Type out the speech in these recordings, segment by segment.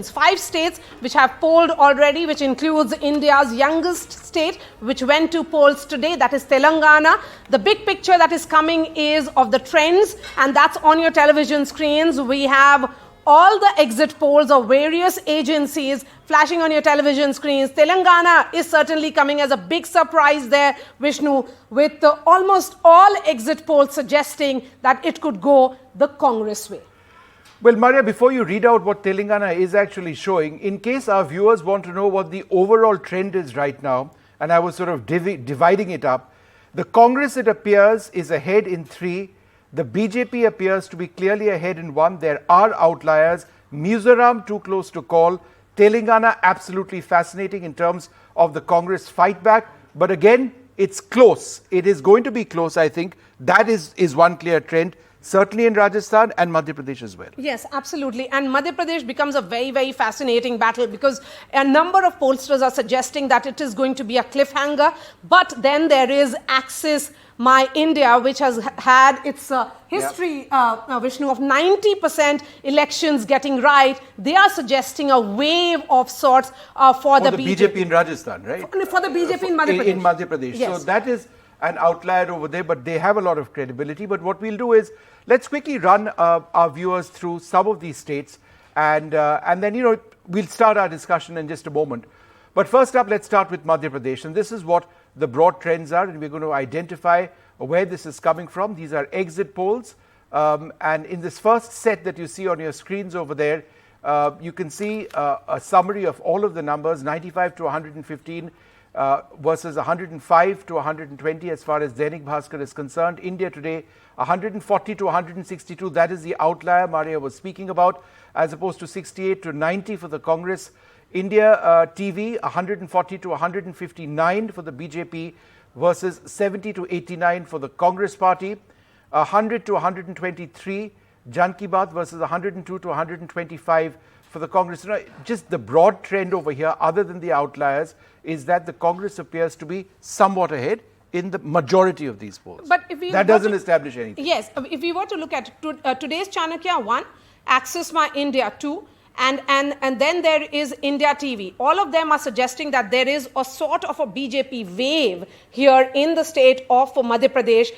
5 states which have polled already, which includes India's youngest state, which went to polls today, that is Telangana. The big picture that is coming is of the trends, and that's on your television screens. We have all the exit polls of various agencies flashing on your television screens. Telangana is certainly coming as a big surprise there, Vishnu, with almost all exit polls suggesting that it could go the Congress way. Well, Maria, before you read out what Telangana is actually showing, in case our viewers want to know what the overall trend is right now, and I was sort of dividing it up, the Congress, it appears, is ahead in 3. The BJP appears to be clearly ahead in 1. There are outliers. Mizoram too close to call. Telangana absolutely fascinating in terms of the Congress fight back. But again, it's close. It is going to be close, I think. That is one clear trend. Certainly in Rajasthan and Madhya Pradesh as well. Yes, absolutely. And Madhya Pradesh becomes a very, very fascinating battle because a number of pollsters are suggesting that it is going to be a cliffhanger. But then there is Axis My India, which has had its history, Vishnu, of 90% elections getting right. They are suggesting a wave of sorts for the BJP in Rajasthan, right? For the BJP in Madhya Pradesh. In Madhya Pradesh. Yes. So that is an outlier over there, but they have a lot of credibility. But what we'll do is, let's quickly run our viewers through some of these states, and then, we'll start our discussion in just a moment. But first up, let's start with Madhya Pradesh, and this is what the broad trends are, and we're going to identify where this is coming from. These are exit polls, and in this first set that you see on your screens over there, you can see a summary of all of the numbers, 95 to 115, versus 105 to 120 as far as Dainik Bhaskar is concerned. India Today, 140 to 162, that is the outlier Maria was speaking about, as opposed to 68 to 90 for the Congress. India TV, 140 to 159 for the BJP versus 70 to 89 for the Congress Party. 100 to 123, Jan Ki Baat versus 102 to 125 for the Congress. Just the broad trend over here, other than the outliers, is that the Congress appears to be somewhat ahead in the majority of these polls. But if we that doesn't establish anything. Yes, if we were to look at today's Chanakya 1, Axis My India 2, and then there is India TV. All of them are suggesting that there is a sort of a BJP wave here in the state of Madhya Pradesh,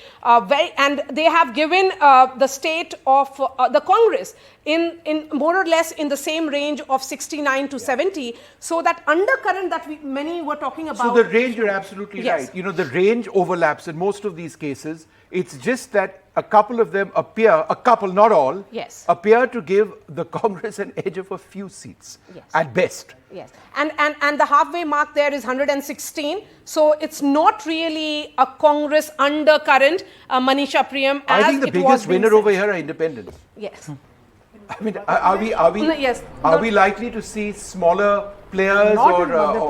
and they have given the state of the Congress in more or less in the same range of 69 to 70. So that undercurrent that many were talking about. So the range, you're absolutely yes. right. The range overlaps in most of these cases. It's just that a couple of them appear, a couple, not all, yes, appear to give the Congress an edge of a few seats, yes, at best. Yes, and the halfway mark there is 116. So it's not really a Congress undercurrent, Manisha Priyam. I think the biggest winner over here are independents. Yes. I mean, are we likely to see smaller players not in Madhya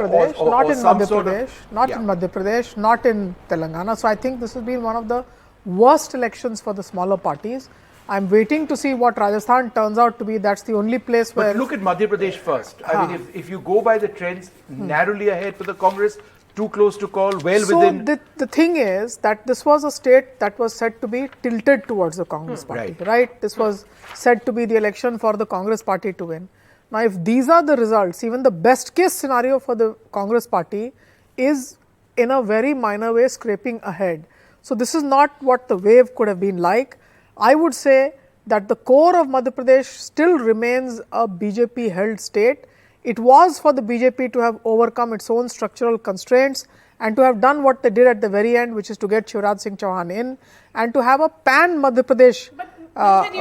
Pradesh, not in Telangana. So I think this has been one of the worst elections for the smaller parties. I'm waiting to see what Rajasthan turns out to be. That's the only place where... But look at Madhya Pradesh first. I mean, if you go by the trends, narrowly ahead for the Congress, too close to call, within... So the thing is that this was a state that was said to be tilted towards the Congress party, right? This was said to be the election for the Congress party to win. Now, if these are the results, even the best case scenario for the Congress party is in a very minor way scraping ahead. So this is not what the wave could have been like. I would say that the core of Madhya Pradesh still remains a BJP held state. It was for the BJP to have overcome its own structural constraints and to have done what they did at the very end, which is to get Shivraj Singh Chauhan in and to have a pan Madhya Pradesh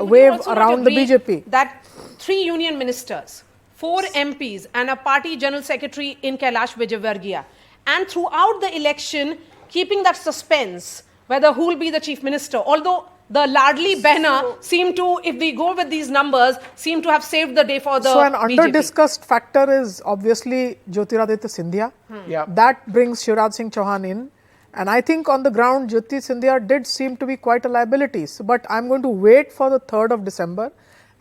wave around the BJP. That 3 union ministers, 4 MPs and a party general secretary in Kailash Vijayvargiya, and throughout the election keeping that suspense whether who will be the chief minister, although the Ladli banner seemed to, if we go with these numbers, seem to have saved the day for the So an BJP. under-discussed factor is obviously Jyotiraditya Scindia. That brings Shivraj Singh Chauhan in. And I think on the ground, Jyoti Scindia did seem to be quite a liability. So, but I'm going to wait for the 3rd of December.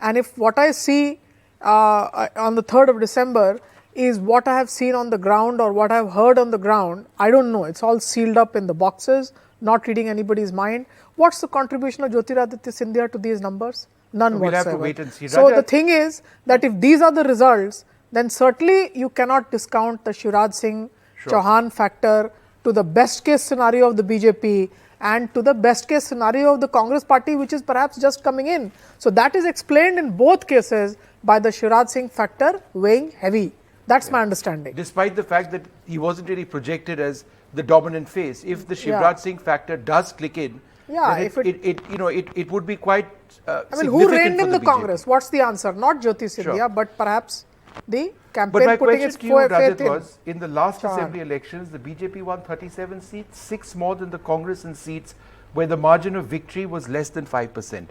And if what I see on the 3rd of December is what I have seen on the ground or what I have heard on the ground, I don't know. It's all sealed up in the boxes, not reading anybody's mind. What's the contribution of Jyotiraditya Scindia to these numbers? None We'll have whatsoever. to wait and see. So Raja- the thing is that if these are the results, then certainly you cannot discount the Shivraj Singh Chauhan factor to the best case scenario of the BJP and to the best case scenario of the Congress party, which is perhaps just coming in. So that is explained in both cases by the Shivraj Singh factor weighing heavy. That's my understanding. Despite the fact that he wasn't really projected as the dominant face, if the Shivraj Singh factor does click in, then it would be quite I mean, significant who reigned for in the BJP. Congress? What's the answer? Not Jyoti Sindhia, but perhaps the campaign But my putting question its to you, faith Rajat, in. was, in the last Chauhan. assembly elections, the BJP won 37 seats, 6 more than the Congress in seats, where the margin of victory was less than 5%.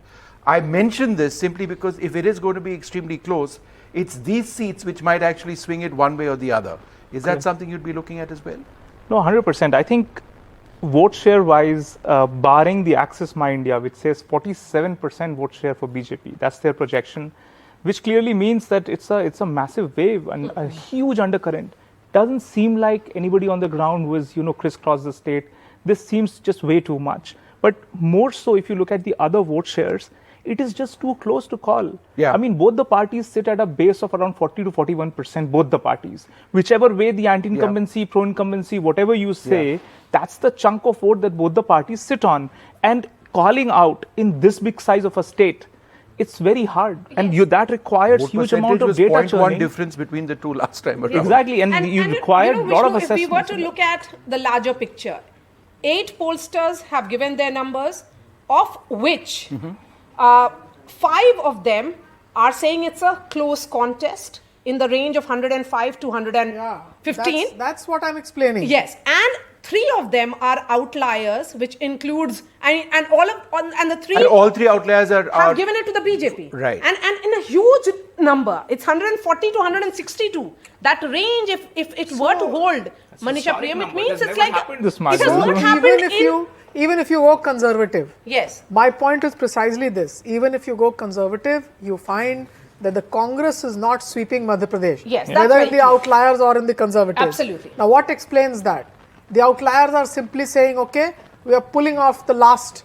I mention this simply because if it is going to be extremely close, it's these seats which might actually swing it one way or the other. Is that something you'd be looking at as well? No, 100%. I think vote share wise, barring the Axis My India, which says 47% vote share for BJP, that's their projection, which clearly means that it's a massive wave and a huge undercurrent. Doesn't seem like anybody on the ground who has crisscrossed the state. This seems just way too much. But more so, if you look at the other vote shares, it is just too close to call. Yeah. I mean, both the parties sit at a base of around 40 to 41%, both the parties. Whichever way the anti-incumbency, pro-incumbency, whatever you say, that's the chunk of vote that both the parties sit on. And calling out in this big size of a state, it's very hard. And that requires Vote huge percentage amount of was data 0.1 churning. difference between the two last time around. Exactly, and you require a lot of Vishnu, assessment. if we were to look at the larger picture, 8 pollsters have given their numbers, of which 5 of them are saying it's a close contest in the range of 105 to 115. That's what I'm explaining. Yes, and 3 of them are outliers, which includes and the 3 And all 3 outliers are have given it to the BJP. Right. And in a huge number, it's 140 to 162. That range, if it were to hold, Manisha Priyam, it means it's like this it much. has not happened Even if you go conservative, Yes. my point is precisely this. Even if you go conservative, you find that the Congress is not sweeping Madhya Pradesh. Yes, that's whether very in the true. outliers or in the conservatives. Absolutely. Now, what explains that? The outliers are simply saying, okay, we are pulling off the last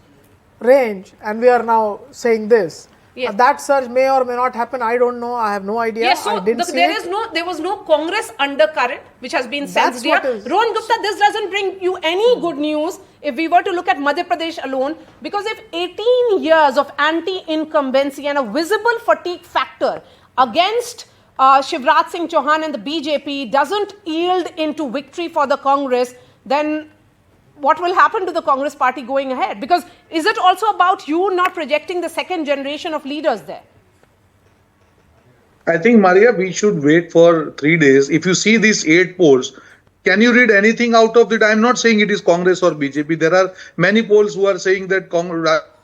range and we are now saying this. Yes. That surge may or may not happen. I don't know. I have no idea. Yes, so I didn't see it. there was no Congress undercurrent which has been That's sensed here. what is- Rohan Gupta, this doesn't bring you any good news if we were to look at Madhya Pradesh alone, because if 18 years of anti-incumbency and a visible fatigue factor against Shivraj Singh Chauhan and the BJP doesn't yield into victory for the Congress, then what will happen to the Congress party going ahead? Because is it also about you not projecting the second generation of leaders there? I think, Maria, we should wait for 3 days. If you see these 8 polls, can you read anything out of it? I'm not saying it is Congress or BJP. There are many polls who are saying that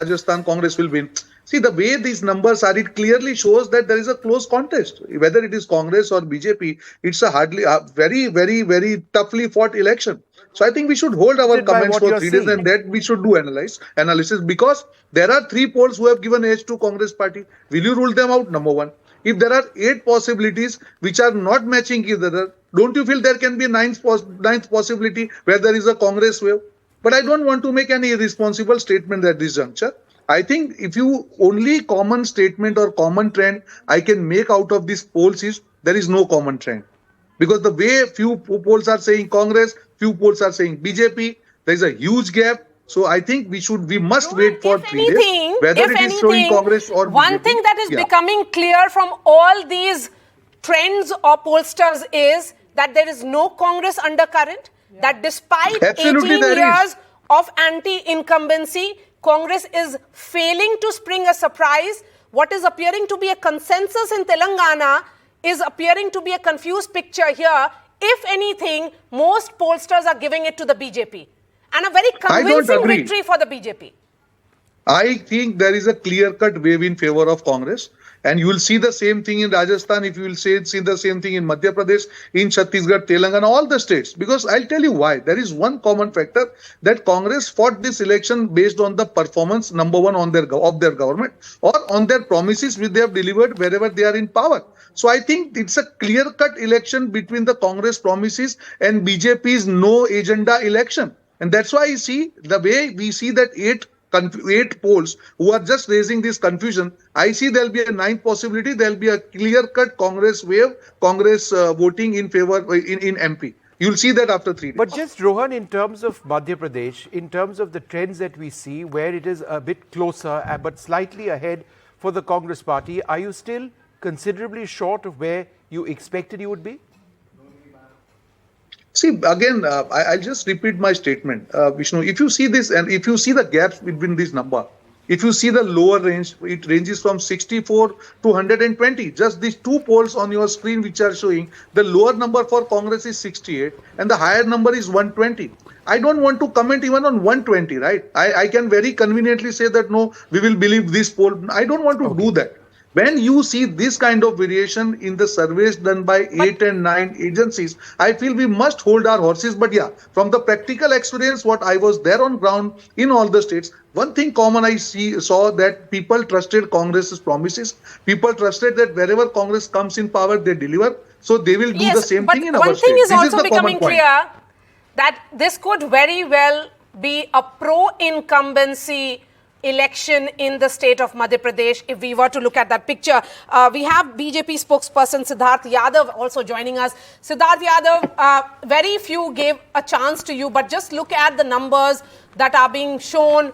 Rajasthan Congress will win. See, the way these numbers are, it clearly shows that there is a close contest. Whether it is Congress or BJP, it's a very, very, very toughly fought election. So I think we should hold our comments for 3 days and that we should do analysis, because there are 3 polls who have given edge to Congress party. Will you rule them out? Number one. If there are 8 possibilities which are not matching each other, don't you feel there can be a ninth possibility where there is a Congress wave? But I don't want to make any irresponsible statement at this juncture. I think if you only common statement or common trend I can make out of these polls is there is no common trend. Because the way few polls are saying Congress, few polls are saying BJP, there is a huge gap. So I think we must wait for 3 days, whether it is showing Congress or BJP. One thing that is becoming clear from all these trends or pollsters is that there is no Congress undercurrent, that despite Absolutely 18 years of anti-incumbency, Congress is failing to spring a surprise. What is appearing to be a consensus in Telangana is appearing to be a confused picture here. If anything, most pollsters are giving it to the BJP. And a very convincing victory for the BJP. I think there is a clear-cut wave in favor of Congress. And you will see the same thing in Rajasthan, if you will see the same thing in Madhya Pradesh, in Chhattisgarh, Telangana, all the states. Because I'll tell you why. There is one common factor that Congress fought this election based on the performance, number one, of their government or on their promises which they have delivered wherever they are in power. So I think it's a clear-cut election between the Congress promises and BJP's no agenda election. And that's why you see the way we see that 8 8 polls who are just raising this confusion, I see there'll be a 9th possibility. There'll be a clear-cut Congress wave, Congress voting in favor in MP. You'll see that after 3 days. But just Rohan, in terms of Madhya Pradesh, in terms of the trends that we see, where it is a bit closer but slightly ahead for the Congress party, are you still considerably short of where you expected you would be? See, again, I'll just repeat my statement, Vishnu. If you see this and if you see the gaps between this number, if you see the lower range, it ranges from 64 to 120. Just these 2 polls on your screen which are showing, the lower number for Congress is 68 and the higher number is 120. I don't want to comment even on 120, right? I can very conveniently say that, no, we will believe this poll. I don't want to do that. When you see this kind of variation in the surveys done by 8 and 9 agencies, I feel we must hold our horses. But yeah, from the practical experience, what I was there on ground in all the states, one thing common I saw that people trusted Congress's promises. People trusted that wherever Congress comes in power, they deliver. So they will do the same thing in our state. One thing is This also the becoming common point. clear that this could very well be a pro-incumbency election in the state of Madhya Pradesh if we were to look at that picture. We have BJP spokesperson Siddharth Yadav also joining us. Siddharth Yadav, very few gave a chance to you, but just look at the numbers that are being shown.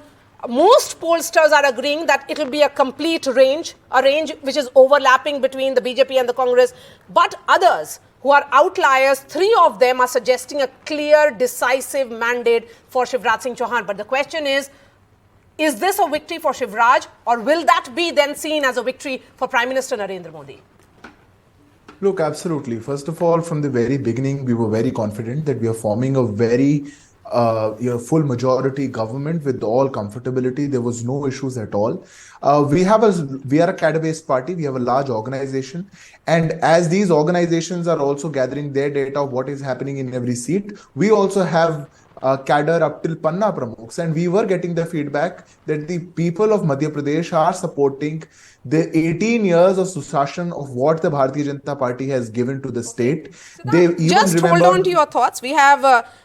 Most pollsters are agreeing that it will be a complete range, a range which is overlapping between the BJP and the Congress. But others who are outliers, 3 of them are suggesting a clear, decisive mandate for Shivraj Singh Chauhan. But the question is this a victory for Shivraj, or will that be then seen as a victory for Prime Minister Narendra Modi? Look, absolutely. First of all, from the very beginning, we were very confident that we are forming a very full majority government with all comfortability. There was no issues at all. We are a cadre-based party. We have a large organization. And as these organizations are also gathering their data of what is happening in every seat, we also have cadre up till Panna Pramukhs, and we were getting the feedback that the people of Madhya Pradesh are supporting the 18 years of Sushashan of what the Bharatiya Janata Party has given to the state. They even just hold on to your thoughts. We have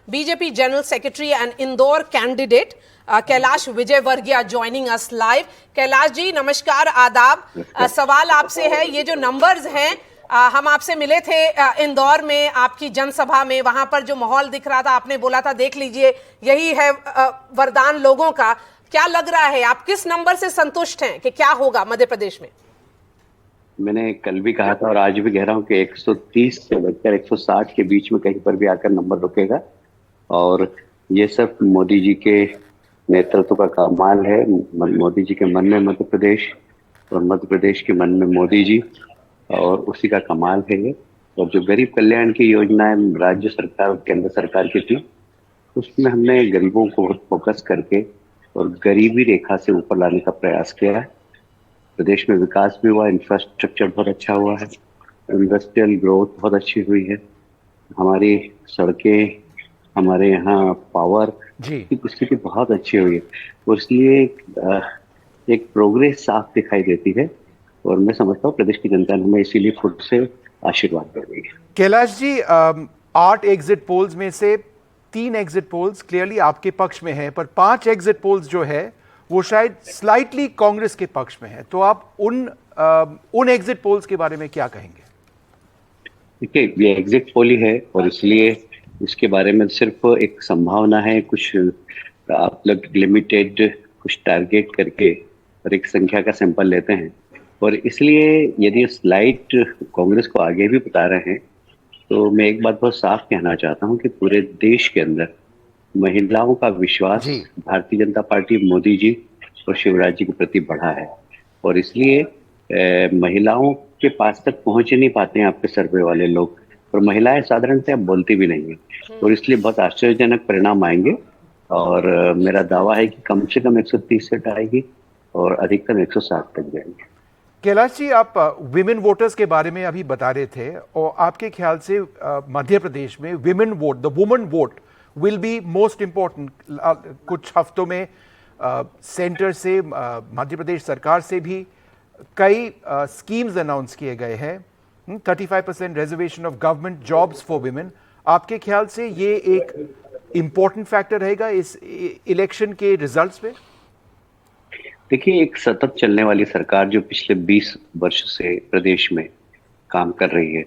BJP General Secretary and Indore candidate Kailash विजय वर्गीय joining us live. Kailash ji नमस्कार, आदाब. सवाल आपसे है, ये जो numbers हैं, हम आपसे मिले थे इंदौर में आपकी जनसभा में, वहां पर जो माहौल दिख रहा था आपने बोला था देख लीजिए यही है वरदान लोगों का. क्या लग रहा है, आप किस नंबर से संतुष्ट हैं कि क्या होगा मध्य प्रदेश में? मैंने कल भी कहा था और आज भी कह रहा हूं कि 130 से लेकर 160 के बीच में कहीं पर भी आकर नंबर रुकेगा. और ये सब मोदी जी के नेतृत्व का कमाल है. मोदी जी के मन में मध्य प्रदेश और मध्य प्रदेश के मन में मोदी जी, और उसी का कमाल है ये. और जो गरीब कल्याण की योजनाएं राज्य सरकार और केंद्र सरकार की थी, उसमें हमने गरीबों को फोकस करके और गरीबी रेखा से ऊपर लाने का प्रयास किया है. प्रदेश में विकास भी हुआ, इंफ्रास्ट्रक्चर बहुत अच्छा हुआ है, इंडस्ट्रियल ग्रोथ बहुत अच्छी हुई है, हमारी सड़कें, हमारे यहाँ पावर की स्थिति बहुत अच्छी हुई है. और इसलिए एक प्रोग्रेस साफ दिखाई देती है और मैं समझता हूँ प्रदेश की जनता ने हमें इसीलिए खुद से आशीर्वाद दे रही है. कैलाश जी, 8 एग्जिट पोल्स में से 3 एग्जिट पोल्स क्लियरली आपके पक्ष में है, पर 5 एग्जिट पोल्स जो है वो शायद स्लाइटली कांग्रेस के पक्ष में है. तो आप उन एग्जिट पोल्स के बारे में क्या कहेंगे? देखिए, ये एग्जिट पोल ही है और इसलिए इसके बारे में सिर्फ एक संभावना है. कुछ आप लोग लिमिटेड कुछ टारगेट करके और एक संख्या का सैंपल लेते हैं, और इसलिए यदि स्लाइड कांग्रेस को आगे भी बता रहे हैं तो मैं एक बात बहुत साफ कहना चाहता हूं कि पूरे देश के अंदर महिलाओं का विश्वास भारतीय जनता पार्टी, मोदी जी और शिवराज जी के प्रति बढ़ा है. और इसलिए महिलाओं के पास तक पहुंच नहीं पाते हैं आपके सर्वे वाले लोग, और महिलाएं साधारणतः बोलती भी नहीं है. और इसलिए बहुत आश्चर्यजनक परिणाम आएंगे. और मेरा दावा है कि कम से कम 130 सीट आएगी और अधिकतम 160 तक जाएंगे. कैलाश जी, आप विमेन वोटर्स के बारे में अभी बता रहे थे, और आपके ख्याल से मध्य प्रदेश में women vote, the woman vote will be most important. कुछ हफ्तों में सेंटर से, मध्य प्रदेश सरकार से भी कई स्कीम्स अनाउंस किए गए हैं. 35% reservation of government jobs for women. आपके ख्याल से ये एक इम्पोर्टेंट फैक्टर रहेगा इस इलेक्शन के रिजल्ट्स में? देखिए, एक सतत चलने वाली सरकार जो पिछले 20 वर्ष से प्रदेश में काम कर रही है,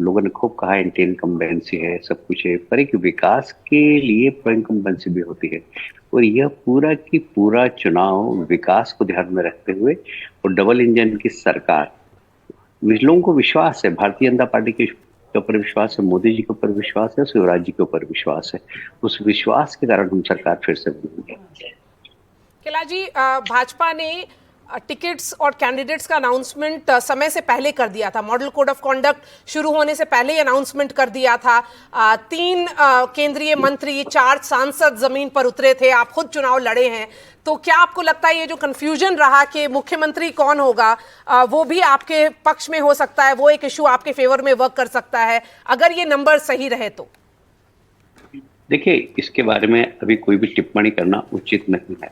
लोगों ने खूब कहा एंटी इनकम्बेंसी है, सब कुछ है, पर एक विकास के लिए प्रो इनकम्बेंसी भी होती है। और यह पूरा की पूरा चुनाव विकास को ध्यान में रखते हुए और डबल इंजन की सरकार, लोगों को विश्वास है, भारतीय जनता पार्टी के ऊपर विश्वास है, मोदी जी के ऊपर विश्वास है, शिवराज जी के ऊपर विश्वास है। उस विश्वास के कारण हम सरकार फिर से बनेंगे। कैलाश जी, भाजपा ने टिकट्स और कैंडिडेट्स का अनाउंसमेंट समय से पहले कर दिया था। मॉडल कोड ऑफ कॉन्डक्ट शुरू होने से पहले ही अनाउंसमेंट कर दिया था। 3 केंद्रीय मंत्री, 4 सांसद जमीन पर उतरे थे। आप खुद चुनाव लड़े हैं, तो क्या आपको लगता है ये जो कंफ्यूजन रहा कि मुख्यमंत्री कौन होगा, वो भी आपके पक्ष में हो सकता है, वो एक इशू आपके फेवर में वर्क कर सकता है अगर ये नंबर सही रहे तो? देखिए, इसके बारे में अभी कोई भी टिप्पणी करना उचित नहीं है,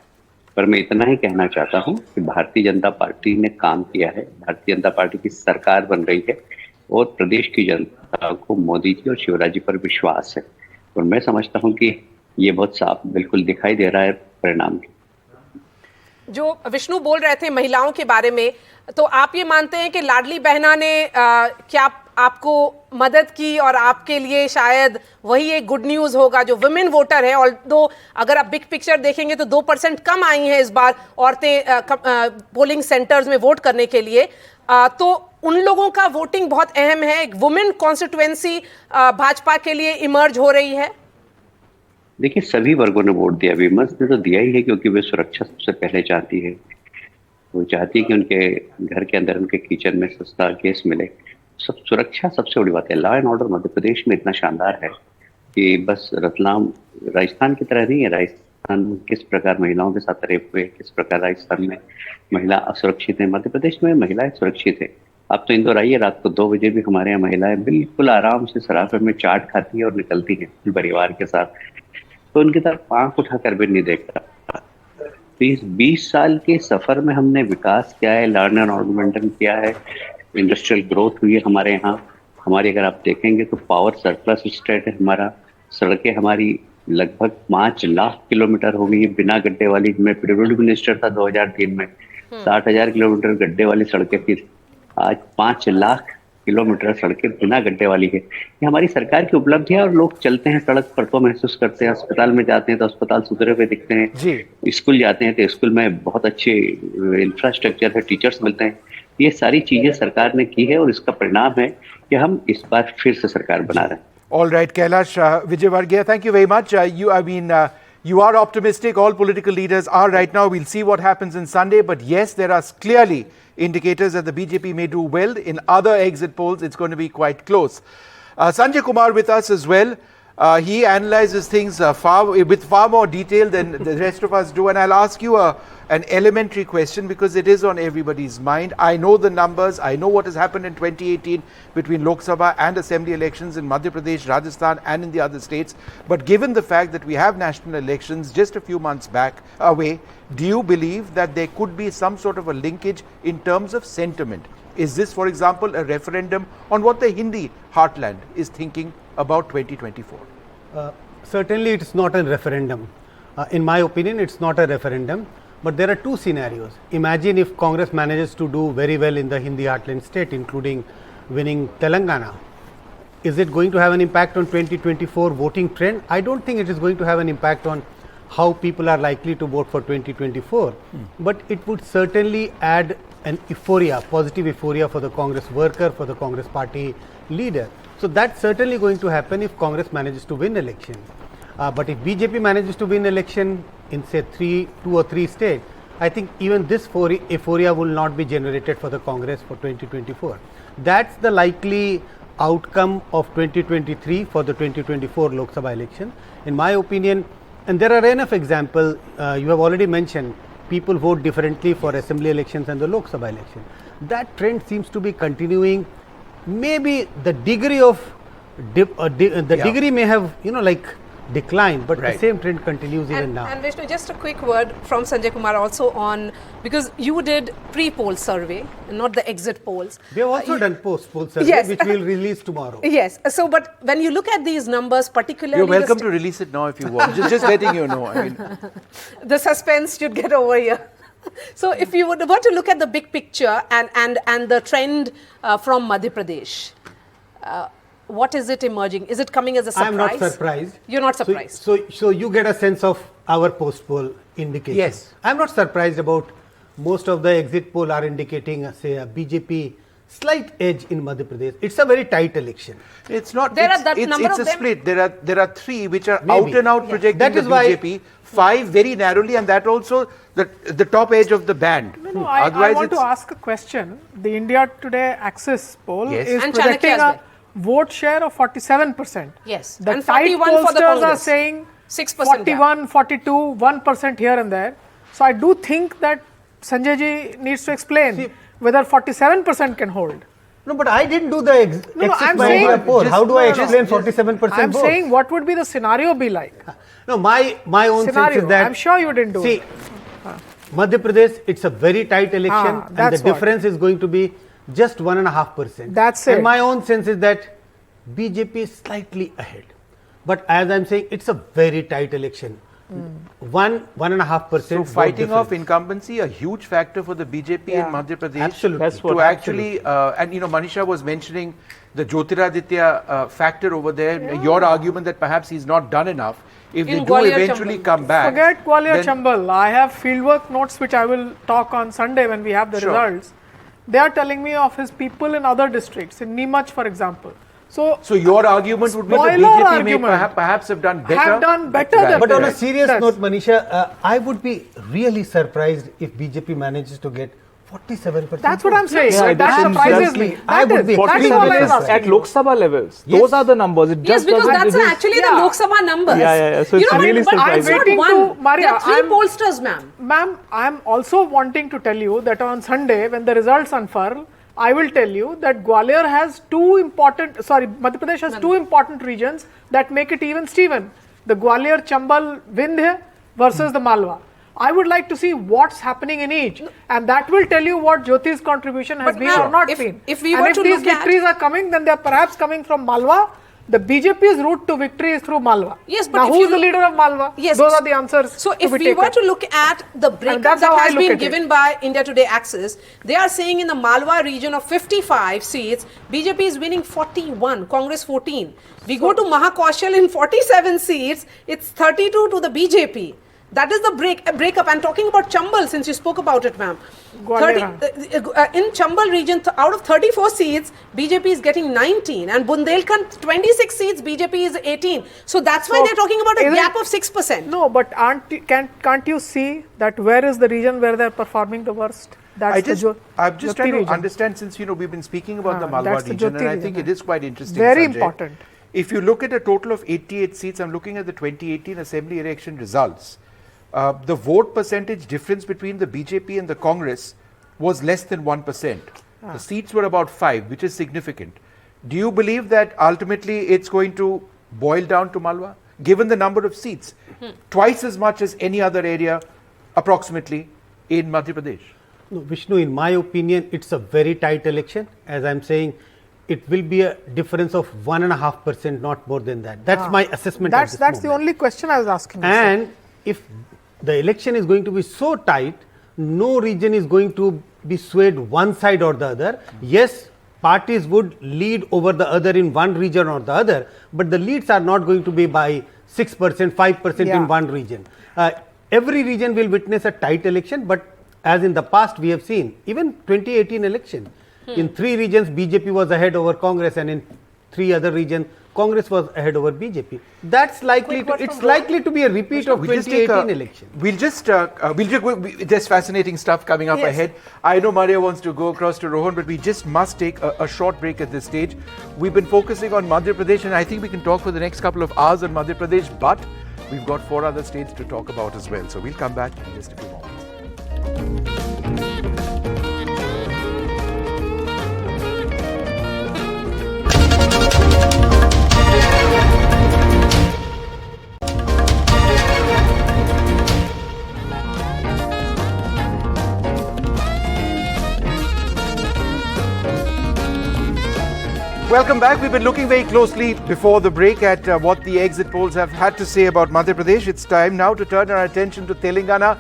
पर मैं इतना ही कहना चाहता हूं कि भारतीय जनता पार्टी ने काम किया है, भारतीय जनता पार्टी की सरकार बन रही है और प्रदेश की जनता को मोदी जी और शिवराज जी पर विश्वास है। और मैं समझता हूं कि ये बहुत साफ बिल्कुल दिखाई दे रहा है परिणाम। जो विष्णु बोल रहे थे महिलाओं के बारे में, तो आप ये मानते हैं कि लाडली बहना ने क्या आपको मदद की और आपके लिए शायद वही एक गुड न्यूज़ होगा जो वुमेन वोटर है? और दो, अगर आप बिग पिक्चर देखेंगे तो 2% कम आई हैं इस बार औरतें पोलिंग सेंटर्स में वोट करने के लिए, तो उन लोगों का वोटिंग बहुत अहम है। एक वुमेन कॉन्स्टिट्यूएंसी भाजपा के लिए इमर्ज हो रही है। देखिए, सभी वर्गों ने वोट दिया। विमर्श ने तो दिया ही है, क्योंकि वे सुरक्षा सबसे पहले चाहती है। वो चाहती है कि उनके घर के अंदर, उनके किचन में सस्ता गैस मिले। सब सुरक्षा सबसे बड़ी बात है। Law and order Madhya Pradesh में इतना शानदार है कि बस रतलाम राजस्थान की तरह नहीं है। राजस्थान में किस प्रकार महिलाओं के साथ रेप हुए, किस प्रकार राजस्थान में महिला असुरक्षित है, मध्य प्रदेश में महिलाएं सुरक्षित है। आप तो इंदौर आइए, रात को 2 बजे भी हमारे यहाँ महिलाएं बिल्कुल आराम से सराफे में चाट खाती है और निकलती है परिवार के साथ। तो उनकी तरफ आंख उठाकर भी नहीं देखता। तो इस 20 साल के सफर में हमने विकास किया है, लर्न एंड ऑर्गुमेंटन किया है, इंडस्ट्रियल ग्रोथ हुई है हमारे यहाँ। हमारे अगर आप देखेंगे तो पावर सरप्लस स्टेट है हमारा। सड़कें हमारी लगभग 5 लाख किलोमीटर हो गई है बिना गड्ढे वाली। मैं प्रिविलेज मिनिस्टर था 2003 में, 60,000 किलोमीटर गड्ढे वाली सड़कें थी। आज 5 लाख किलोमीटर सड़कें बिना गड्ढे वाली है। ये हमारी सरकार की उपलब्धि है। और लोग चलते हैं सड़क पर तो महसूस करते हैं, अस्पताल में जाते हैं तो अस्पताल सुधरे हुए दिखते हैं, स्कूल जाते हैं तो स्कूल में बहुत अच्छे इंफ्रास्ट्रक्चर है, टीचर्स मिलते हैं। ये सारी चीजें सरकार ने की है और इसका परिणाम है कि हम इस बार फिर से सरकार बना रहे हैं। All right, Kailash Vijayvargiya, thank you very much. You are optimistic. All political leaders are right now. We'll see what happens in Sunday. But yes, there are clearly indicators that the BJP may do well. In other exit polls, it's going to be quite close. Sanjay Kumar with us as well. He analyzes things with far more detail than the rest of us do. And I'll ask you an elementary question, because it is on everybody's mind. I know the numbers. I know what has happened in 2018 between Lok Sabha and Assembly elections in Madhya Pradesh, Rajasthan and in the other states. But given the fact that we have national elections just a few months away, do you believe that there could be some sort of a linkage in terms of sentiment? Is this, for example, a referendum on what the Hindi heartland is thinking about 2024? Certainly it's not a referendum. In my opinion, it's not a referendum. But there are 2 scenarios. Imagine if Congress manages to do very well in the Hindi heartland state, including winning Telangana. Is it going to have an impact on 2024 voting trend? I don't think it is going to have an impact on how people are likely to vote for 2024. But it would certainly add an euphoria, positive euphoria for the Congress worker, for the Congress party leader. So that's certainly going to happen if Congress manages to win election. But if BJP manages to win election in say 2 or 3 states, I think even this euphoria will not be generated for the Congress for 2024. That's the likely outcome of 2023 for the 2024 Lok Sabha election. In my opinion, and there are enough examples, you have already mentioned, people vote differently for assembly elections and the Lok Sabha election. That trend seems to be continuing. Maybe the degree of degree may have declined, but the same trend continues even now. And Vishnu, just a quick word from Sanjay Kumar also on, because you did pre-poll survey, not the exit polls. We have also done post-poll survey, which we will release tomorrow. Yes. So, but when you look at these numbers, particularly, you're welcome to release it now if you want. just letting you know. I mean, the suspense should get over here. So if you were to look at the big picture and the trend from Madhya Pradesh, what is it emerging? Is it coming as a surprise? I am not surprised. You're not surprised. So you get a sense of our post-poll indication. Yes. I am not surprised about most of the exit poll are indicating, say, a BJP slight edge in Madhya Pradesh. It's a very tight election. It's not. There it's, are that it's, number it's of a them. split. There are three which are Maybe. out and out projecting That the is why- BJP. 5 very narrowly, and that also the top edge of the band. No, I Otherwise, want to it's- ask a question. The India Today Axis poll Yes. is And projecting Chanakya as a well. vote share of 47%. Yes. The And tight 41 for the pollsters are Congress. saying 6% 41, 42, 1% here and there. So I do think that Sanjay ji needs to explain See- whether 47% can hold. No, but I didn't do the exit I'm by saying- India poll. How do I just- explain 47% I'm vote? saying what would be the scenario be like? No, my own sense Scenario. is that. I'm sure you didn't do See, it. Madhya Pradesh, it's a very tight election, and that's the what. difference is going to be just 1.5%. That's it. And my own sense is that BJP is slightly ahead. But as I'm saying, it's a very tight election. 1.5%. So fighting off incumbency, a huge factor for the BJP in Madhya Pradesh. Absolutely. That's To what actually, and Manisha was mentioning the Jyotiraditya factor over there. Your argument that perhaps he's not done enough. If In they do Gwalior, eventually Chambal. come back, Forget Gwalior then- Chambal. I have fieldwork notes which I will talk on Sunday when we have the Sure. results. They are telling me of his people in other districts, in Neemach, for example. So So your argument would be the Spoiler BJP may argument. perhaps have done better. Have done better Right. than But on a Right. serious Yes. note, Manisha, I would be really surprised if BJP manages to get 47%. that's what I'm saying. Yeah, that that's surprises exactly- me. I would be That is all I was 47 asking at you. Lok Sabha levels. Yes. Those are the numbers. It Yes, just because doesn't- that's it is- actually Yeah. the Lok Sabha numbers. Yeah. So it's really but surprising. it's not waiting one. to- Maria, there are 3 I'm- pollsters, ma'am. Ma'am, I'm also wanting to tell you that on Sunday, when the results unfurl, I will tell you that Gwalior has Madhya Pradesh has two important regions that make it even Steven. The Gwalior Chambal Vindhya versus the Malwa. I would like to see what's happening in each, and that will tell you what Jyoti's contribution has But been ma'am, or not if- been. if we and were if to these look at- victories are coming, then they are perhaps coming from Malwa. The BJP's route to victory is through Malwa. Yes, but now if who's you the look- leader of Malwa? Yes. Those are the answers. So to if be we were taken. to look at the breakup that's that how I has look been at it. given by India Today Axis, they are saying in the Malwa region of 55 seats, BJP is winning 41, Congress 14. We go to Mahakaushal in 47 seats, it's 32 to the BJP. That is the breakup. I'm talking about Chambal, since you spoke about it, ma'am. Gwalior. In Chambal region, out of 34 seats, BJP is getting 19, and Bundelkhand 26 seats, BJP is 18. So that's why So they're talking about a isn't- gap of 6%. No, but can't you see that where is the region where they're performing the worst? That's I'm just Jyoti trying to region. understand, since we've been speaking about the Malwa that's the region, Jyoti and I region, think it yeah. is quite interesting. Very Sanjay. important. If you look at a total of 88 seats, I'm looking at the 2018 Assembly election results. The vote percentage difference between the BJP and the Congress was less than 1%. The seats were about 5, which is significant. Do you believe that ultimately it's going to boil down to Malwa, given the number of seats, twice as much as any other area, approximately, in Madhya Pradesh? No, Vishnu, in my opinion, it's a very tight election. As I'm saying, it will be a difference of 1.5%, not more than that. That's my assessment. That's the only question I was asking. you, sir. And if the election is going to be so tight, no region is going to be swayed one side or the other. Yes, parties would lead over the other in one region or the other, but the leads are not going to be by 6%, 5% Yeah. in one region. Every region will witness a tight election, but as in the past we have seen, even 2018 election, in 3 regions BJP was ahead over Congress, and in 3 other regions Congress was ahead over BJP. That's likely to, it's likely to be a repeat of 2018 election. There's fascinating stuff coming up ahead. I know Maria wants to go across to Rohan, but we just must take a short break at this stage. We've been focusing on Madhya Pradesh, and I think we can talk for the next couple of hours on Madhya Pradesh, but we've got 4 other states to talk about as well. So we'll come back in just a few moments. Welcome back. We've been looking very closely before the break at what the exit polls have had to say about Madhya Pradesh. It's time now to turn our attention to Telangana.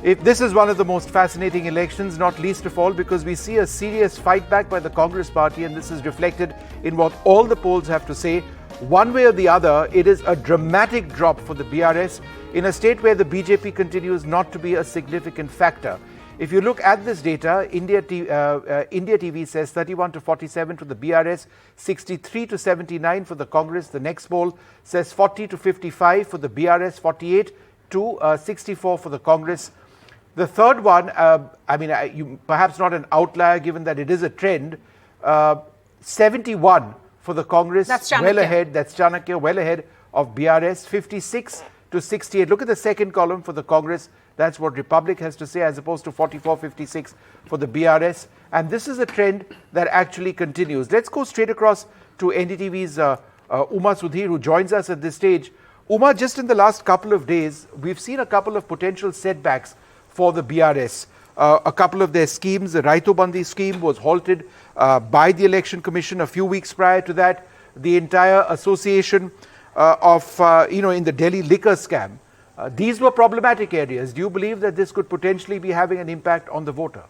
If this is one of the most fascinating elections, not least of all because we see a serious fight back by the Congress party, and this is reflected in what all the polls have to say. One way or the other, it is a dramatic drop for the BRS in a state where the BJP continues not to be a significant factor. If you look at this data, India TV says 31 to 47 for the BRS, 63 to 79 for the Congress. The next poll says 40 to 55 for the BRS, 48 to 64 for the Congress. The third one, perhaps not an outlier given that it is a trend, 71 for the Congress, That's Chanakya. well ahead, that's Chanakya, well ahead of BRS, 56 to 68. Look at the second column for the Congress. That's what Republic has to say, as opposed to 44-56 for the BRS. And this is a trend that actually continues. Let's go straight across to NDTV's Uma Sudhir, who joins us at this stage. Uma, just in the last couple of days, we've seen a couple of potential setbacks for the BRS. A couple of their schemes, the Raitu Bandi scheme was halted by the Election Commission a few weeks prior to that. The entire association in the Delhi liquor scam. These were problematic areas. Do you believe that this could potentially be having an impact on the voter?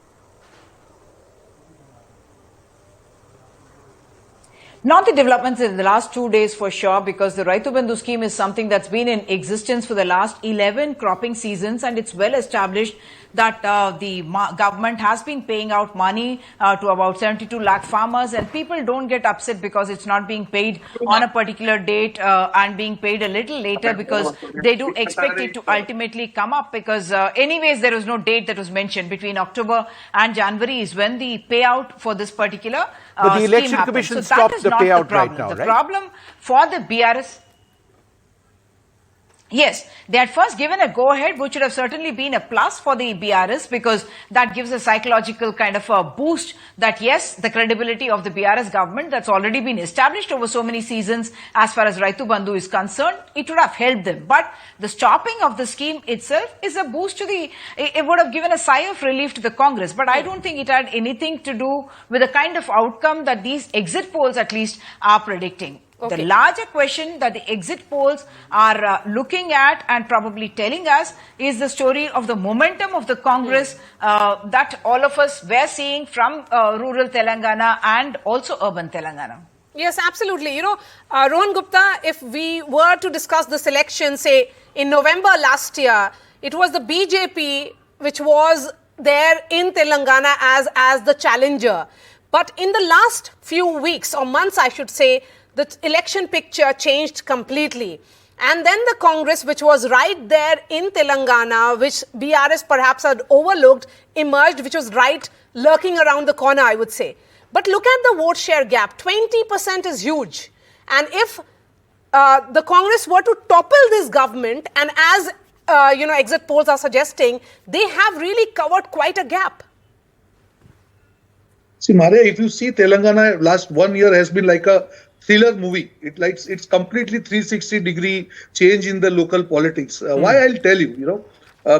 Not the developments in the last 2 days for sure, because the Raitu Bandhu scheme is something that's been in existence for the last 11 cropping seasons, and it's well established that the government has been paying out money to about 72 lakh farmers, and people don't get upset because it's not being paid on a particular date and being paid a little later, because they do expect it to ultimately come up, because anyways there was no date that was mentioned. Between October and January is when the payout for this particular but the Election scheme Commission so stopped the payout right now, The right? problem for the BRS... Yes, they had first given a go-ahead, which would have certainly been a plus for the BRS, because that gives a psychological kind of a boost that, yes, the credibility of the BRS government that's already been established over so many seasons as far as Raitu Bandhu is concerned, it would have helped them. But the stopping of the scheme itself is a boost to it would have given a sigh of relief to the Congress. But I don't think it had anything to do with the kind of outcome that these exit polls at least are predicting. Okay. The larger question that the exit polls are looking at and probably telling us is the story of the momentum of the Congress that all of us were seeing from rural Telangana and also urban Telangana. Yes, absolutely. Rohan Gupta, if we were to discuss this election, say in November last year, it was the BJP which was there in Telangana as the challenger. But in the last few weeks or months, I should say, the election picture changed completely. And then the Congress, which was right there in Telangana, which BRS perhaps had overlooked, emerged, which was right lurking around the corner, I would say. But look at the vote share gap. 20% is huge. And if the Congress were to topple this government, and as exit polls are suggesting, they have really covered quite a gap. See, Maria, if you see Telangana, last 1 year has been like a thriller movie. It's completely 360-degree change in the local politics. Why I'll tell you,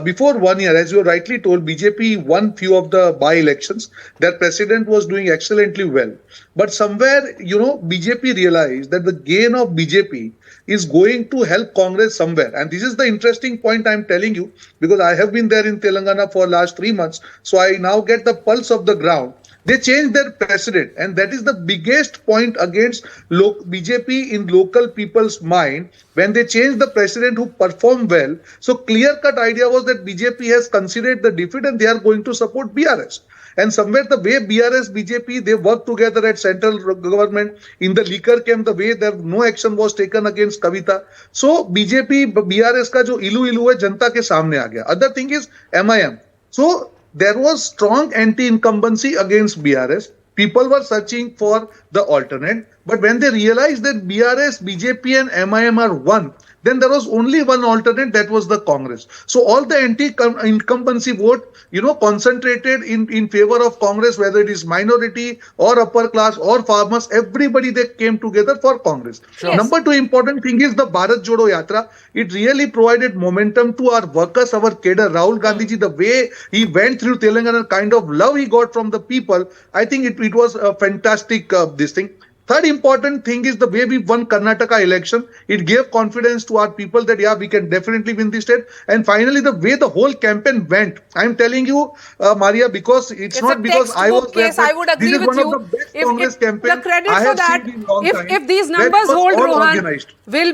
before 1 year, as you rightly told, BJP won few of the by-elections. Their president was doing excellently well. But somewhere, BJP realized that the gain of BJP is going to help Congress somewhere. And this is the interesting point I'm telling you, because I have been there in Telangana for last 3 months. So I now get the pulse of the ground. They changed their president, and that is the biggest point against BJP in local people's mind, when they changed the president who performed well. So clear-cut idea was that BJP has considered the defeat and they are going to support BRS. And somewhere the way BRS, BJP, they work together at central government in the liquor camp, the way there no action was taken against Kavita. So BJP, BRS ka jo ilu hai, janta ke samne aa gaya. Other thing is MIM. So there was strong anti-incumbency against BRS. People were searching for the alternate. But when they realized that BRS, BJP and MIM are one, then there was only one alternate, that was the Congress. So all the anti-incumbency vote, concentrated in favor of Congress, whether it is minority or upper class or farmers, everybody, they came together for Congress. Sure. Yes. Number two important thing is the Bharat Jodo Yatra. It really provided momentum to our workers, our cadre. Rahul Gandhi ji, the way he went through Telangana, kind of love he got from the people, I think it was a fantastic this thing. Third important thing is the way we won Karnataka election. It gave confidence to our people that, yeah, we can definitely win the state. And finally, the way the whole campaign went, I'm telling you, Maria, because it's not because I was there, case. I would agree this is with one you. of the best If Congress campaigns the credit I for have that, seen in a long time. if these That numbers was hold, all Rohan, organized. will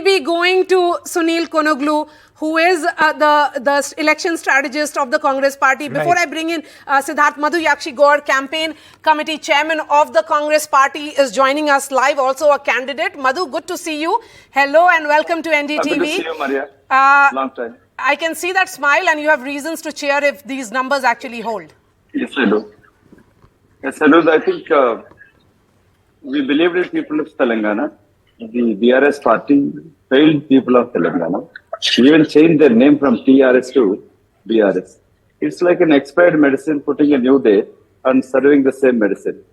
be going to Sunil Konoglu, who is the election strategist of the Congress party. Before I bring in Siddharth, Madhu Yakshi Gaur, campaign committee chairman of the Congress party, is joining us live, also a candidate. Madhu, good to see you. Hello and welcome to NDTV. Good to see you, Maria. Long time. I can see that smile, and you have reasons to cheer if these numbers actually hold. Yes, I do. Yes, I do. I think we believed in people of Telangana. The BRS party failed people of Telangana. Even changed their name from TRS to BRS. It's like an expired medicine putting a new day and serving the same medicine.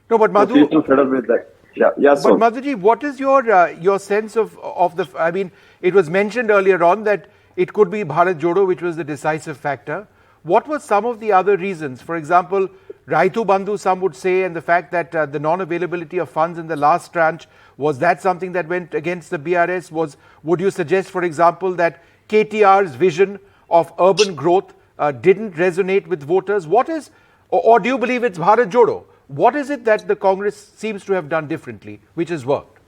No, but Madhu, so people fed up with that. Yeah. But Madhuji, what is your sense of the? I mean, it was mentioned earlier on that it could be Bharat Jodo, which was the decisive factor. What were some of the other reasons? For example, Raitu Bandhu, some would say, and the fact that the non-availability of funds in the last tranche, was that something that went against the BRS? Would you suggest, for example, that KTR's vision of urban growth didn't resonate with voters? What is, or do you believe it's Bharat Jodo? What is it that the Congress seems to have done differently, which has worked?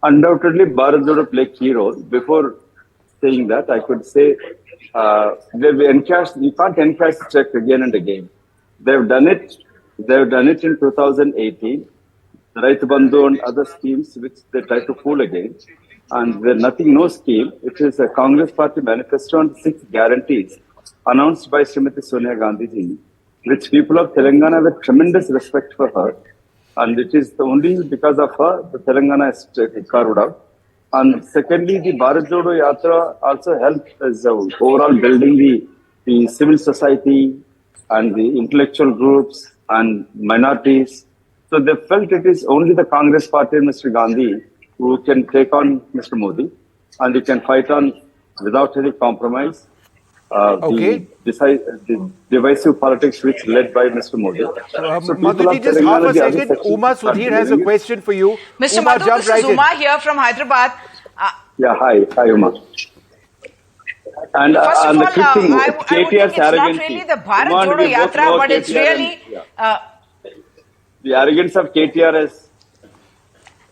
Undoubtedly, Bharat Jodo played a key role. Before saying that, I could say you can't encash check again and again. They've done it. They've done it in 2018. Raitu Bandhu and other schemes which they try to fool again. And there's no scheme. It is a Congress party manifesto on 6 guarantees announced by Samithi Sonia Gandhi ji, which people of Telangana have tremendous respect for her. And it is only because of her the Telangana is carved out. And secondly, the Bharat Jodo Yatra also helped as overall building the civil society and the intellectual groups and minorities. So they felt it is only the Congress party and Mr. Gandhi who can take on Mr. Modi, and he can fight on without any compromise. The divisive politics which led by Mr. Modi. Madhuji, just half a second. Uma Sudhir has a question for you. Mr. Madhu, this is Uma here from Hyderabad. Hi Uma. And first of the all, quick thing, I would think it's not really the Bharat Jodo Yatra, but it's really... the arrogance of KTR is...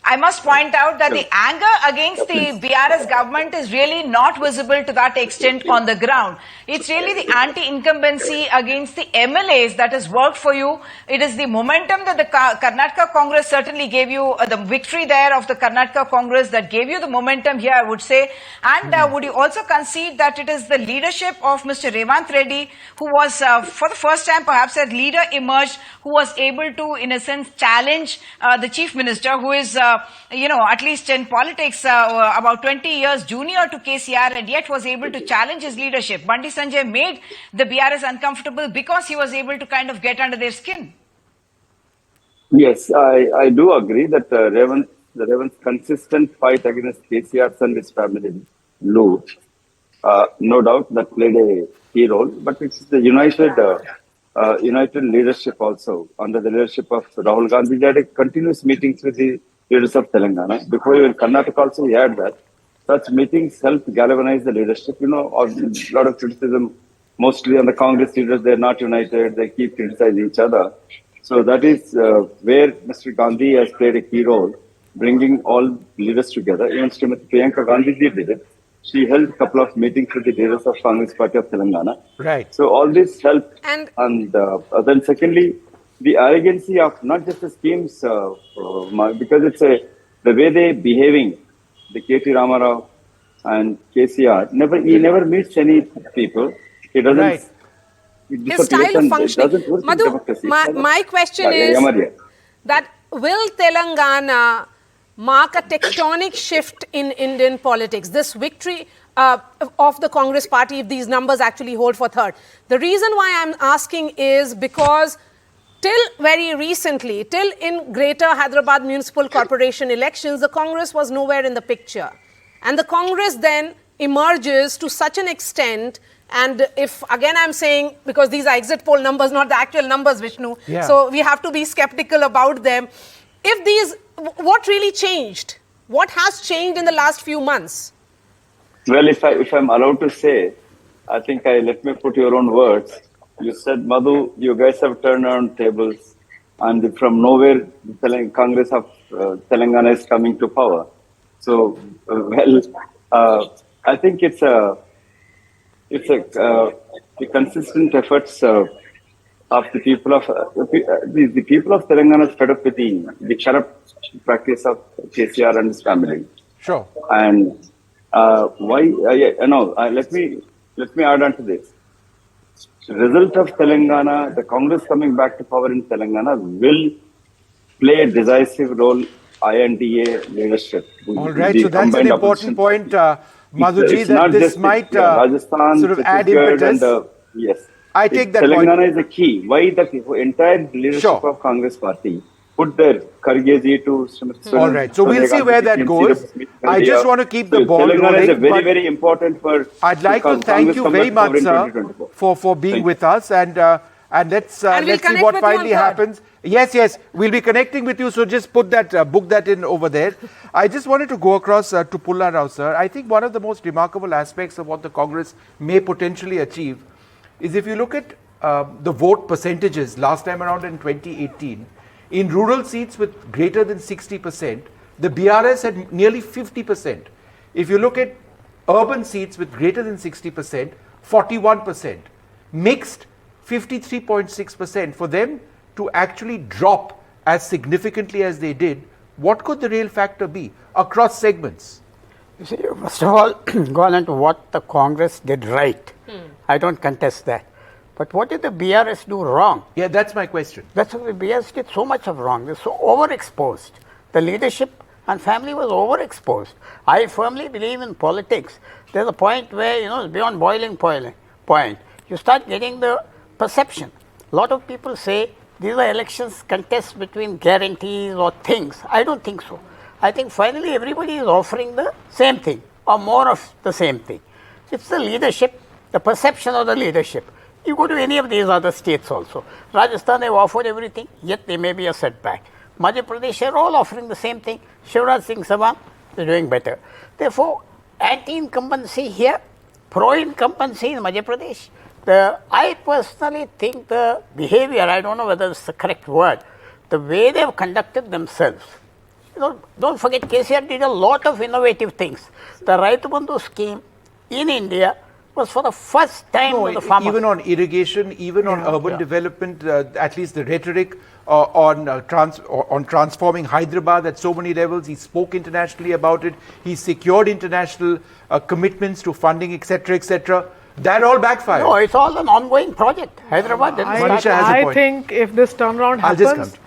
I must point out that the anger against the BRS government is really not visible to that extent on the ground. It's really the anti-incumbency against the MLAs that has worked for you. It is the momentum that the Karnataka Congress certainly gave you, the victory there of the Karnataka Congress that gave you the momentum here, I would say. And would you also concede that it is the leadership of Mr. Revant Reddy, who was, for the first time perhaps, a leader emerged, who was able to, in a sense, challenge the Chief Minister, who is... at least in politics, about 20 years junior to KCR, and yet was able to challenge his leadership. Bandi Sanjay made the BRS uncomfortable because he was able to kind of get under their skin. Yes, I do agree that Revant's consistent fight against KCR and his family, Lou, no doubt that played a key role, but it's the united leadership also, under the leadership of Rahul Gandhi. They had continuous meetings with the leaders of Telangana. Before even Karnataka also we had that. Such meetings help galvanize the leadership. A lot of criticism, mostly on the Congress leaders, they're not united, they keep criticizing each other. So that is where Mr. Gandhi has played a key role, bringing all leaders together. Even Srimati Priyanka Gandhi did it. She held a couple of meetings with the leaders of Congress Party of Telangana. Right. So all this helped. And then secondly, the arrogancy of not just the schemes, because it's the way they're behaving, the KT Ramarao and KCR, he never meets any people. He doesn't. Right. His style of functioning. Madhu, my question is that will Telangana mark a tectonic shift in Indian politics? This victory of the Congress party, if these numbers actually hold for third. The reason why I'm asking is because till very recently, till in Greater Hyderabad Municipal Corporation elections, the Congress was nowhere in the picture. And the Congress then emerges to such an extent, and if, again I'm saying, because these are exit poll numbers, not the actual numbers, Vishnu, so we have to be skeptical about them. if these, what really changed? What has changed in the last few months? Well, if I'm allowed to say, I think let me put your own words. You said, Madhu, you guys have turned around tables, and from nowhere, Congress of Telangana is coming to power. So, I think it's the consistent efforts of the people of the people of Telangana is fed up with the corrupt practice of KCR and his family. Sure. And why? Let me add on to this. The result of Telangana, the Congress coming back to power in Telangana will play a decisive role. INDA leadership. All right, so that's an important point, Madhuji, that this might Rajasthan, sort of add impetus. Yes, I take that Telangana point. is the key. Why the entire leadership of Congress party put their Khargeji to... All right, so we'll see where that goes. I just want to keep the ball rolling. Telangana is very, very important for... I'd like to thank you very much, sir, for being with us, and let's see what finally happens. Yes, we'll be connecting with you, so just put that, book that in over there. I just wanted to go across to Pulla Rao, sir. I think one of the most remarkable aspects of what the Congress may potentially achieve is if you look at the vote percentages last time around in 2018, in rural seats with greater than 60%, the BRS had nearly 50%. If you look at urban seats with greater than 60%, 41%. Mixed, 53.6%. For them to actually drop as significantly as they did, what could the real factor be across segments? You see, first of all, go on to what the Congress did right. I don't contest that. But what did the BRS do wrong? Yeah, that's my question. That's what the BRS did so much of wrong. They're so overexposed. The leadership and family was overexposed. I firmly believe in politics. There's a point where, it's beyond boiling point. You start getting the perception. A lot of people say these are elections contests between guarantees or things. I don't think so. I think finally everybody is offering the same thing or more of the same thing. It's the leadership, the perception of the leadership. You go to any of these other states also. Rajasthan, they've offered everything, yet there may be a setback. Madhya Pradesh are all offering the same thing. Shivraj Singh Chauhan is doing better. Therefore, anti-incumbency here, pro-incumbency in Madhya Pradesh. I personally think the behavior, I don't know whether it's the correct word, the way they have conducted themselves. Don't forget, KCR did a lot of innovative things. The Raitu Bandhu scheme in India was for the first time to the farmers. Even on irrigation, even on urban development, at least the rhetoric on transforming Hyderabad at so many levels. He spoke internationally about it. He secured international commitments to funding, etc., etc. That all backfired. No, it's all an ongoing project. Hyderabad didn't start. I think if this turnaround happens,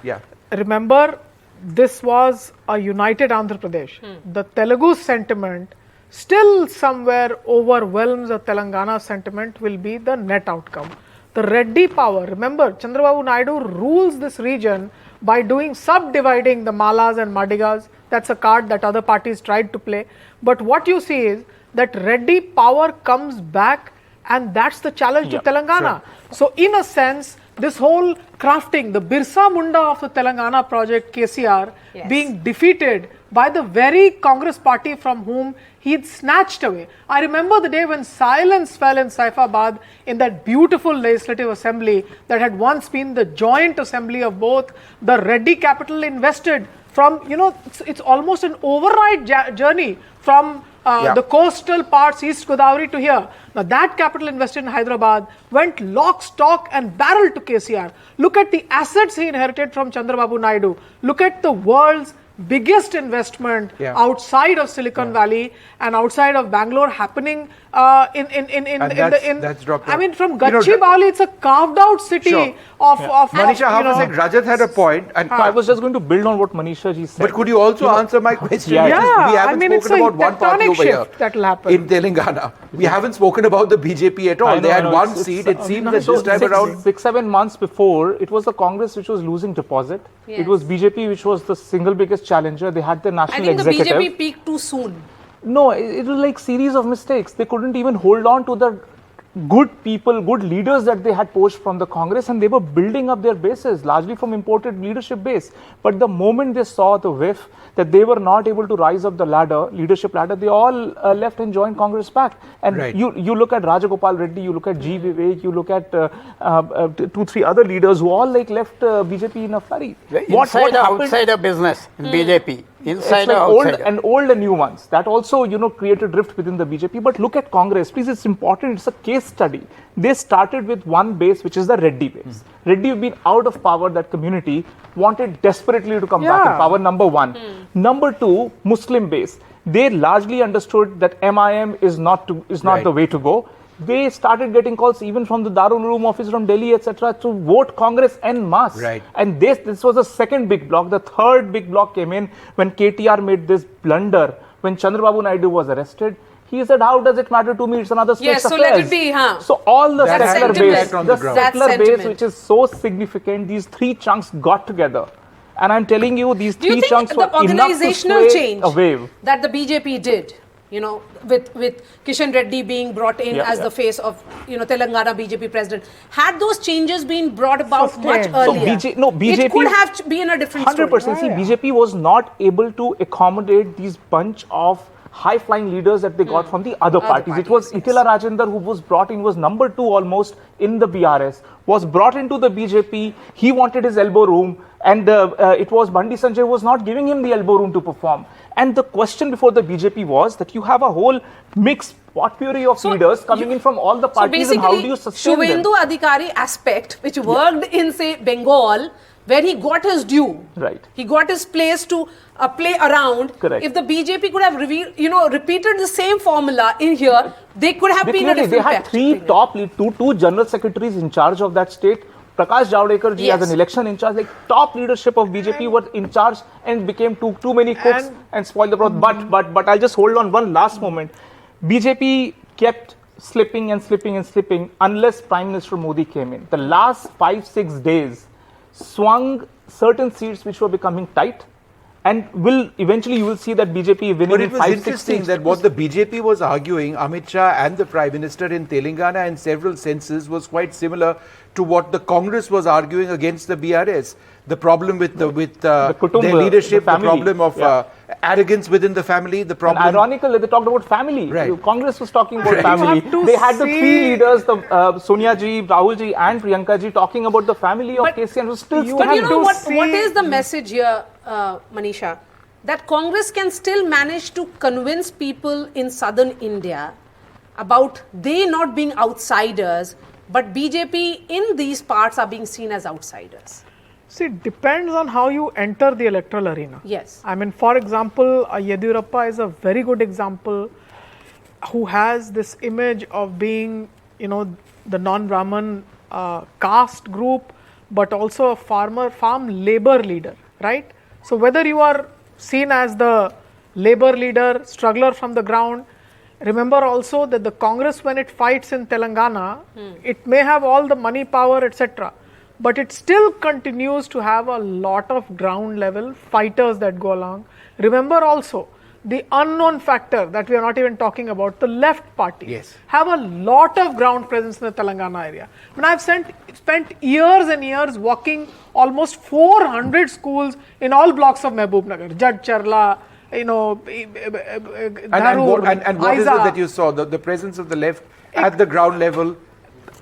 remember, this was a united Andhra Pradesh. The Telugu sentiment still somewhere overwhelms the Telangana sentiment will be the net outcome. The Reddy power, remember, Chandrababu Naidu rules this region by subdividing the Malas and Madigas. That's a card that other parties tried to play. But what you see is that Reddy power comes back, and that's the challenge to Telangana. Sure. So in a sense, this whole crafting, the Birsa Munda of the Telangana project, KCR, being defeated by the very Congress party from whom he had snatched away. I remember the day when silence fell in Saifabad in that beautiful legislative assembly that had once been the joint assembly of both the Reddy capital invested from, it's almost an override journey from the coastal parts, East Godavari to here. Now that capital invested in Hyderabad went lock, stock and barrel to KCR. Look at the assets he inherited from Chandrababu Naidu. Look at the world's biggest investment outside of Silicon Valley and outside of Bangalore happening that's dropped. I mean, from Gachibowli, it's a carved out city of Manisha, Rajat had a point, and I was just going to build on what Manisha ji said. But could you also answer my question? We haven't spoken about one party over here that'll happen in Telangana. We haven't spoken about the BJP at all. They had one seat. It seems that this time around 6-7 months before, it was the Congress which was losing deposit. It was BJP which was the single biggest challenger. They had the national executive. I think the BJP peaked too soon. No, it was like series of mistakes. They couldn't even hold on to the good people, good leaders that they had poached from the Congress, and they were building up their bases largely from imported leadership base. But the moment they saw the whiff that they were not able to rise up the leadership ladder, they all left and joined Congress back. And you look at Rajagopal Reddy, you look at G. Vivek, you look at 2-3 other leaders who all left BJP in a flurry. What outsider business in BJP? Insider, like old and new ones. That also, created rift within the BJP. But look at Congress, please. It's important. It's a case study. They started with one base, which is the Reddy base. Reddy have been out of power. That community wanted desperately to come back in power. Number one. Number two, Muslim base. They largely understood that MIM is not the way to go. They started getting calls even from the Darul Uloom office from Delhi, etc., to vote Congress en masse. Right. And this was the second big block. The third big block came in when KTR made this blunder. When Chandrababu Naidu was arrested, he said, "How does it matter to me? It's another state's affairs." So let it be, So all the secular base, sentiment, which is so significant, these three chunks got together. And I'm telling you, these Do you three think chunks were the organizational enough to sway change a wave that the BJP did, with Kishan Reddy being brought in as the face of, Telangana BJP president, had those changes been brought about much earlier? BJP, it could have been a different 100%. story. See, BJP was not able to accommodate these bunch of high-flying leaders that they got from the other parties. It was Itila Rajender who was brought in, was number 2 almost in the BRS, was brought into the BJP. He wanted his elbow room, and it was Bandi Sanjay who was not giving him the elbow room to perform. And the question before the BJP was that you have a whole mixed potpourri of leaders coming in from all the parties, and how do you sustain them? Shubhendu Adhikari aspect, which worked in, say, Bengal, where he got his due. Right. He got his place to play around. Correct. If the BJP could have repeated the same formula in here, they could have been a different. They had two general secretaries in charge of that state. Prakash Javadekar ji as an election in charge, like top leadership of BJP were in charge, and became too many cooks and spoiled the broth. But I'll just hold on one last moment. BJP kept slipping unless Prime Minister Modi came in. The last 5-6 days swung certain seats which were becoming tight, and eventually you will see that BJP winning. But it was interesting that what the BJP was arguing, Amit Shah and the Prime Minister in Telangana in several senses was quite similar to what the Congress was arguing against the BRS. The problem with their leadership, the problem of arrogance within the family, the problem. And ironically, they talked about family. Right. Congress was talking about family. They had the 3 leaders, Sonia ji, Rahul ji, and Priyanka ji, talking about the family of KCR. Was still what is the message here, Manisha? That Congress can still manage to convince people in southern India about they not being outsiders, but BJP in these parts are being seen as outsiders. See, it depends on how you enter the electoral arena. Yes. I mean, for example, Yediyurappa is a very good example who has this image of being, the non-Brahman caste group, but also a farm labor leader, right? So whether you are seen as the labor leader, struggler from the ground, remember also that the Congress, when it fights in Telangana, it may have all the money, power, etc., but it still continues to have a lot of ground level fighters that go along. Remember also the unknown factor that we are not even talking about, the left parties have a lot of ground presence in the Telangana area. When I've spent years and years walking almost 400 schools in all blocks of Mehboob-Nagar, Jad Charla, and what is it that you saw, the presence of the left at the ground level?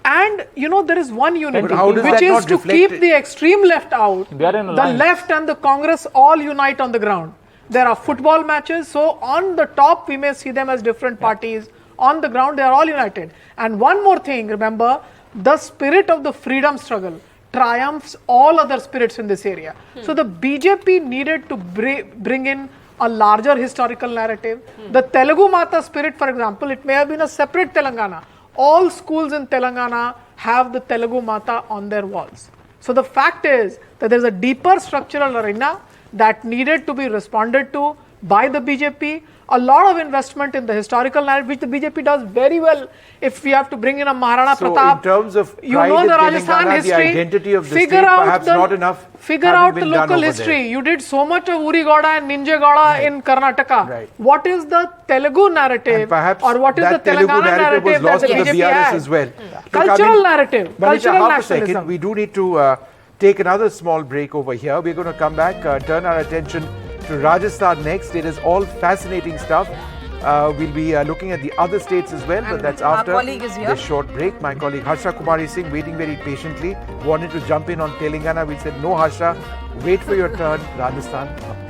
And there is one unity, which is to keep the extreme left out. The left and the Congress all unite on the ground. There are football matches, so on the top we may see them as different parties. On the ground they are all united. And one more thing, remember, the spirit of the freedom struggle triumphs all other spirits in this area. So the BJP needed to bring in a larger historical narrative. The Telugu Mata spirit, for example, it may have been a separate Telangana. All schools in Telangana have the Telugu Mata on their walls. So the fact is that there is a deeper structural arena that needed to be responded to. by the BJP, a lot of investment in the historical narrative, which the BJP does very well. If we have to bring in a Maharana So Pratap, in terms of you know pride the in Rajasthan Telangana, history, the identity of the figure state, out perhaps the, not enough figure having out the been done local over history. there. You did so much of Urigoda and Ninjagada in Karnataka. Right. What is the Telugu narrative, And perhaps or what is the that Telugu Telangana narrative was narrative lost that the to the BJP BRS had? as well. Look, Cultural narrative, Manisha, cultural half a second. nationalism. We do need to take another small break over here. We're going to come back, turn our attention to Rajasthan next. It is all fascinating stuff. We'll be looking at the other states as well, but that's our after colleague is here. this short break. My colleague Harsha Kumari Singh waiting very patiently, wanted to jump in on Telangana. We said, no Harsha, wait for your turn, Rajasthan.